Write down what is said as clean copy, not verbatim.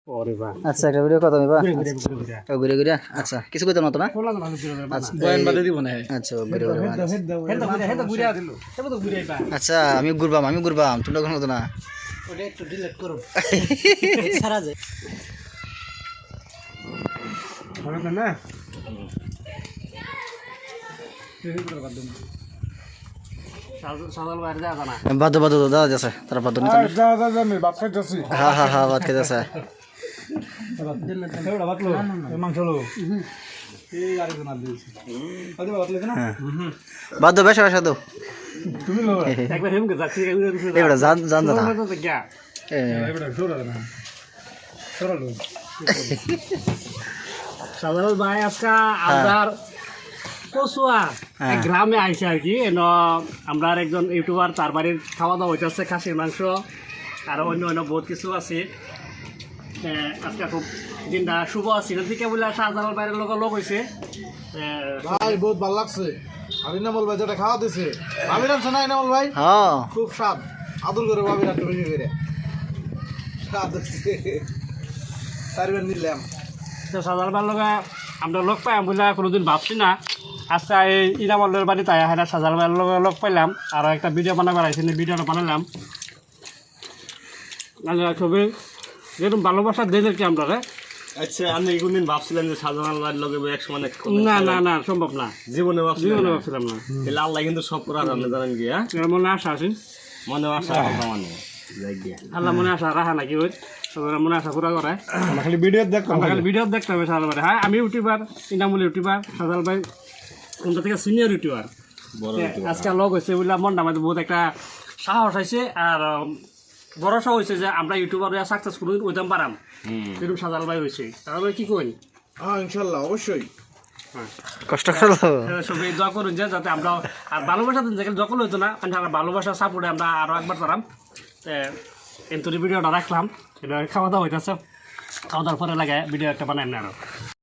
ওরে বাহ আচ্ছা একটা ভিডিও কত নিবা ঘুরে ঘুরে ঘুরে আচ্ছা কিছু কইতাম না তো না আচ্ছা বয়ান বাদে দিব না আচ্ছা ঘুরে ঘুরে হেদ ঘুরে দিল হেদ তো ঘুরে আইবা আচ্ছা আমি ঘুরবাম তোমরা কোনো হতো না ওটা একটু ডিলিট করো সারা যায় ভালো না সাদাল বাইরে যাওয়া না বাদ দাদা যাচ্ছে তারা বাদ নিতে আমি ভাত খাইতেছি হ্যাঁ বাদ খেতে আছে মাংস লো এই আরেকজন আর দিয়েছি বাদ দো বেশা দাও তুমি লো একবার হেমকে যাচ্ছি এবারে জান না সাধারণ ভাই আজকে আপনার কচুয়া গ্রামে আইসে আর কি আমরা একজন ইউটিউবার তার বাড়ির খাওয়া দাওয়া হইতেছে খাসির মাংস আর অন্য অন্য বহুত কিছু আছে আজকে খুব দিনটা শুভ আছে দিকে বলে শাহজালাল বাইরের লোক হয়েছে ভাই বহুত ভালো লাগছে আর ইনামল ভাই যেটা খাওয়া দিছে ভাবি রাখছে না ইনামল ভাই হ্যাঁ খুব স্বাদ আদর করে ভাবি রাখতে বেশি করে স্বাদ হচ্ছে চারবার নিলাম তো শাহজালাল বাইরের লোক আমরা লোক পাই বলে কোনোদিন ভাবছি না আজকে এই ইনামলের বাড়ি তাই হ্যাঁ শাহজালাল বাইরের লোক পাইলাম আর একটা ভিডিও বানাবার আইসি ভিডিওটা বানালাম ছবি যেরকম ভালোবাসা দেন কি আমরা আচ্ছা আমি কোনদিন ভাবছিলাম যে শাহজালাল ভাইয়ের লগে এক সময় না সম্ভব না জীবনে ভাবছিলাম না তাহলে আল্লাহ কিন্তু সব করার আপনি জানেন কি হ্যাঁ মনে আশা আছে মনে আশা কথা মানে আল্লাহ মনে আশা রাখা নাকি ওই সবার মনে আশা পুরা করে খালি ভিডিও দেখতাম খালি ভিডিও দেখতে হবে শাহজালাল ভাই হ্যাঁ আমি ইউটিউবার ইনামুল ইউটিউবার শাহজালাল ভাই কোনটা থেকে সিনিয়র ইউটিউবার আজকে লগ হয়েছে বললাম মনটা আমাদের বহুত একটা সাহস হয়েছে আর ভরসা হয়েছে যে আমরা ইউটিউবার সাকসেস করে ওইদাম পারাম এরকম শাহজালাল ভাই হয়েছে তাহলে কি করেন হ্যাঁ ইনশাল্লাহ অবশ্যই কষ্ট করলো সবাই দোয়া করুন যে যাতে আমরা আর ভালোবাসা দিন যেখানে যখন হইতো না কারণ ভালোবাসা সাপোর্টে আমরা আরও একবার পারাম এন্তরি ভিডিওটা রাখলাম এটা খাওয়া দাওয়া হইতেছে খাওয়া দাওয়ার পরে লাগে ভিডিও একটা বানাই না আরও